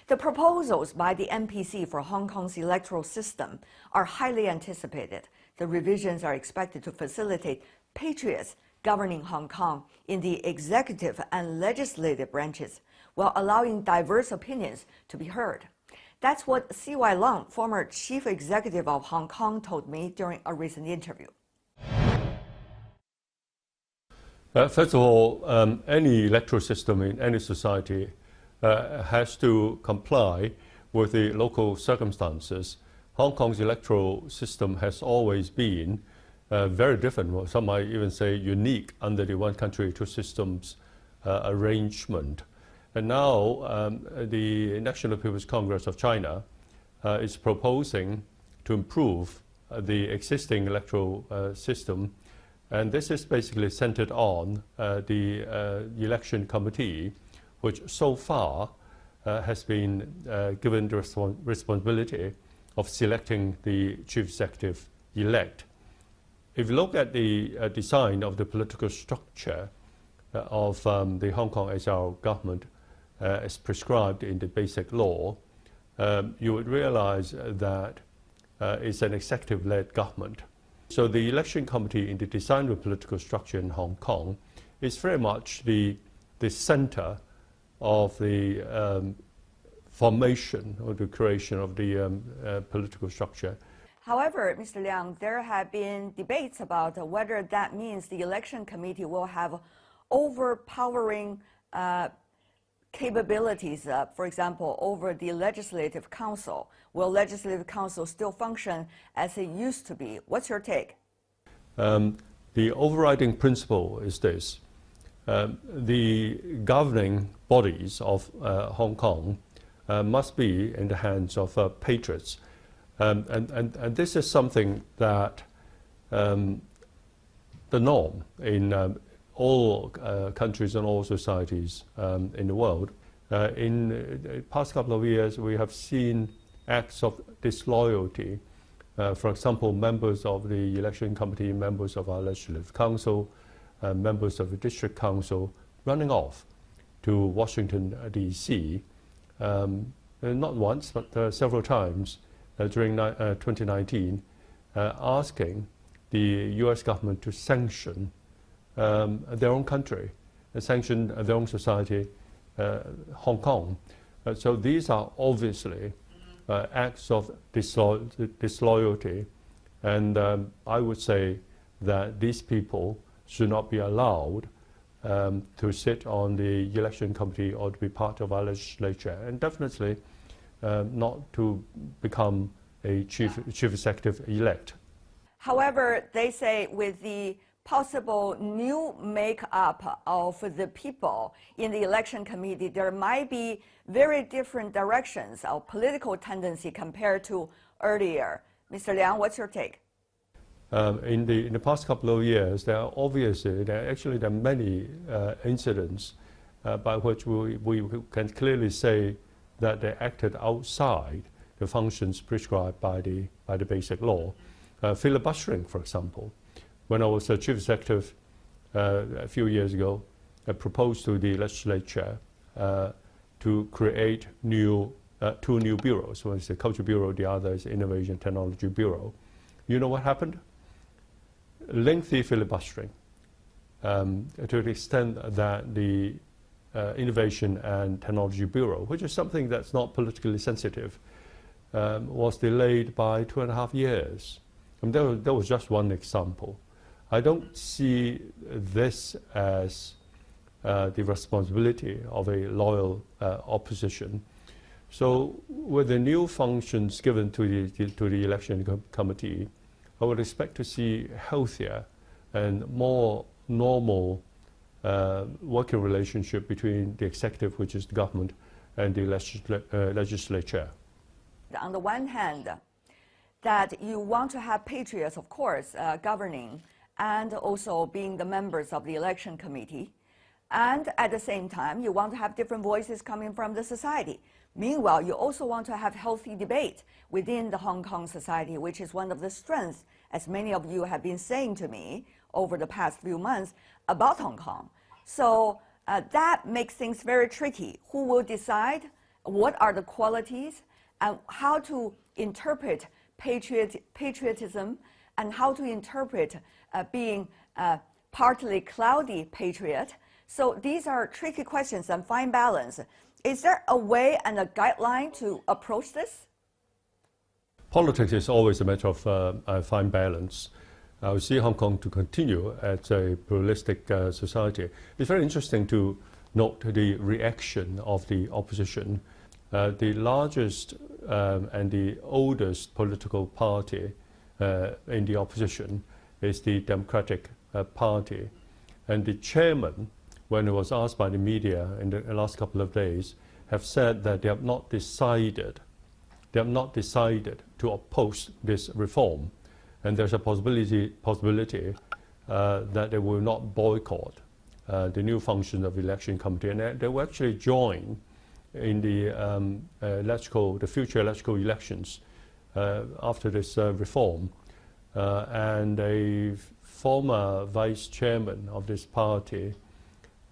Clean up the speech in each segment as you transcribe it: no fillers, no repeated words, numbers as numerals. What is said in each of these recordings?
The proposals by the NPC for Hong Kong's electoral system are highly anticipated. The revisions are expected to facilitate patriots governing Hong Kong in the executive and legislative branches, while allowing diverse opinions to be heard. That's what C.Y. Leung, former chief executive of Hong Kong, told me during a recent interview. First of all, any electoral system in any society has to comply with the local circumstances. Hong Kong's electoral system has always been very different, some might even say unique, under the one country, two systems arrangement. And now the National People's Congress of China is proposing to improve the existing electoral system. And this is basically centered on the election committee, which so far has been given the responsibility of selecting the chief executive elect. If you look at the design of the political structure of the Hong Kong SAR government as prescribed in the Basic Law, you would realize that it's an executive-led government. So the election committee in the design of political structure in Hong Kong is very much the center of the formation or the creation of the political structure. However, Mr. Leung, there have been debates about whether that means the election committee will have overpowering capabilities, for example, over the Legislative Council. Will Legislative Council still function as it used to be? What's your take? The overriding principle is this. The governing bodies of Hong Kong must be in the hands of patriots. And this is something that the norm in all countries and all societies in the world. In the past couple of years, we have seen acts of disloyalty. For example, members of the election committee, members of our Legislative Council, members of the District Council running off to Washington, D.C., not once, but several times during 2019, asking the U.S. government to sanction their own country, sanction their own society, Hong Kong. So these are obviously acts of disloyalty, and I would say that these people should not be allowed to sit on the election committee or to be part of our legislature, and definitely not to become a chief executive elect. However, they say with the possible new makeup of the people in the election committee, there might be very different directions of political tendency compared to earlier. Mr. Liang, what's your take? In the past couple of years, there are many incidents by which we can clearly say that they acted outside the functions prescribed by the Basic Law. Filibustering, for example. When I was a chief executive a few years ago, I proposed to the legislature to create two new bureaus. One is the Culture Bureau, the other is Innovation Technology Bureau. You know what happened? Lengthy filibustering to the extent that the Innovation and Technology Bureau, which is something that's not politically sensitive, was delayed by 2.5 years. And that was just one example. I don't see this as the responsibility of a loyal opposition. So with the new functions given to the election committee, I would expect to see healthier and more normal working relationship between the executive, which is the government, and the legislature. On the one hand, that you want to have patriots, of course, governing and also being the members of the election committee. And at the same time, you want to have different voices coming from the society. Meanwhile, you also want to have healthy debate within the Hong Kong society, which is one of the strengths, as many of you have been saying to me over the past few months, about Hong Kong. So that makes things very tricky. Who will decide what are the qualities, and how to interpret patriotism, and how to interpret being a partly cloudy patriot. So these are tricky questions and fine balance. Is there a way and a guideline to approach this? Politics is always a matter of fine balance. I see Hong Kong to continue as a pluralistic society. It's very interesting to note the reaction of the opposition. The largest and the oldest political party in the opposition is the Democratic Party. And the chairman, when he was asked by the media in the last couple of days, have said that they have not decided to oppose this reform. And there's a possibility that they will not boycott the new function of the election committee, and they will actually join in the future electoral elections after this reform. And a former vice chairman of this party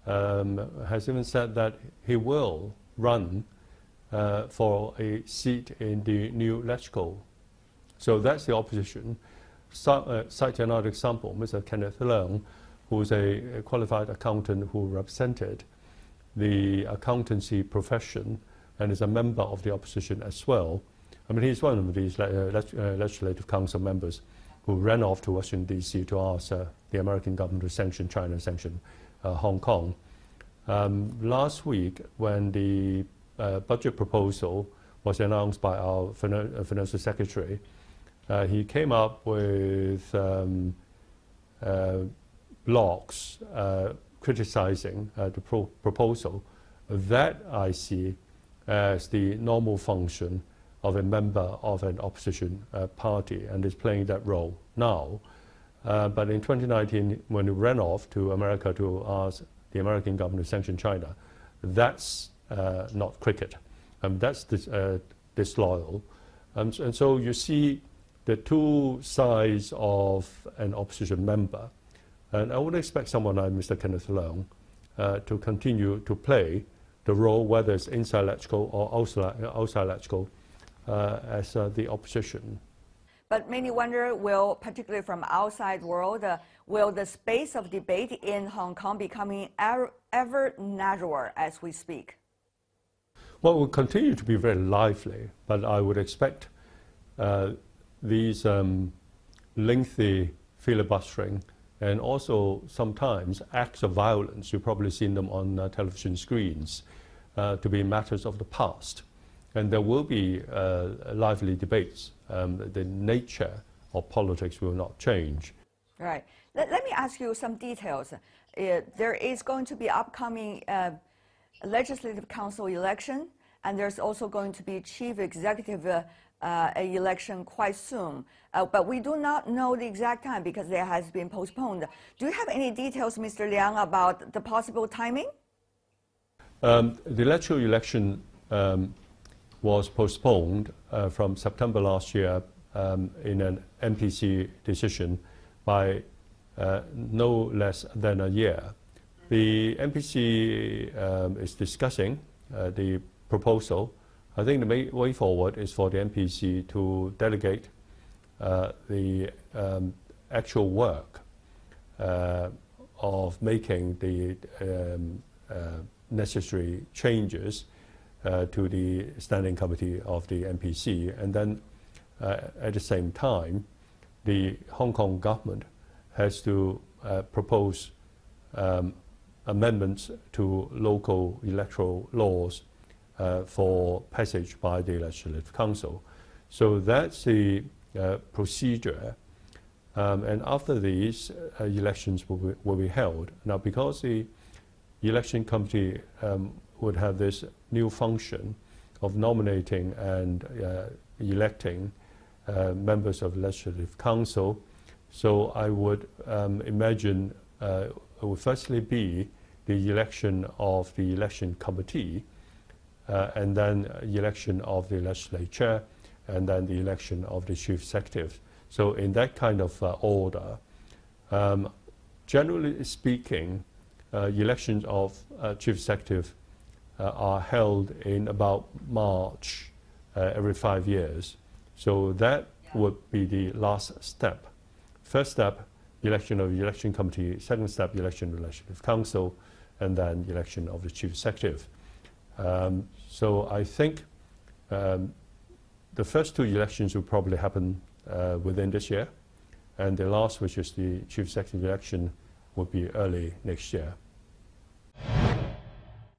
has even said that he will run for a seat in the new electoral. So that's the opposition. Cite another example, Mr. Kenneth Leung, who is a qualified accountant who represented the accountancy profession and is a member of the opposition as well. I mean, he's one of these legislative council members who ran off to Washington, D.C. to ask the American government to sanction China, sanction Hong Kong. Last week, when the budget proposal was announced by our financial secretary, he came up with blogs criticizing the proposal. That I see as the normal function of a member of an opposition party, and is playing that role now. But in 2019, when he ran off to America to ask the American government to sanction China, that's not cricket. That's disloyal. And so you see the two sides of an opposition member. And I would expect someone like Mr. Kenneth Leung to continue to play the role, whether it's inside electoral or outside electoral, as the opposition. But many wonder, particularly from outside world, will the space of debate in Hong Kong becoming ever narrower as we speak? Well, it will continue to be very lively, but I would expect these lengthy filibustering and also sometimes acts of violence, you've probably seen them on television screens, to be matters of the past. And there will be lively debates. The nature of politics will not change. Right. Let me ask you some details. There is going to be upcoming Legislative Council election, and there's also going to be Chief Executive election quite soon. But we do not know the exact time because it has been postponed. Do you have any details, Mr. Liang, about the possible timing? The electoral election was postponed from September last year in an MPC decision by no less than a year. The MPC is discussing the proposal. I think the way forward is for the MPC to delegate the actual work of making the necessary changes to the standing committee of the MPC, and then at the same time the Hong Kong government has to propose amendments to local electoral laws for passage by the Legislative Council. So that's the procedure, and after these elections will be held. Now, because the election committee would have this new function of nominating and electing members of the Legislative Council, so I would imagine it would firstly be the election of the election committee, and then election of the legislature, and then the election of the chief executive. So in that kind of order, generally speaking, elections of chief executive are held in about March every 5 years. So that would be the last step. First step, election of the election committee. Second step, election of the legislative council, and then election of the chief executive. So I think the first two elections will probably happen within this year, and the last, which is the chief executive election, will be early next year.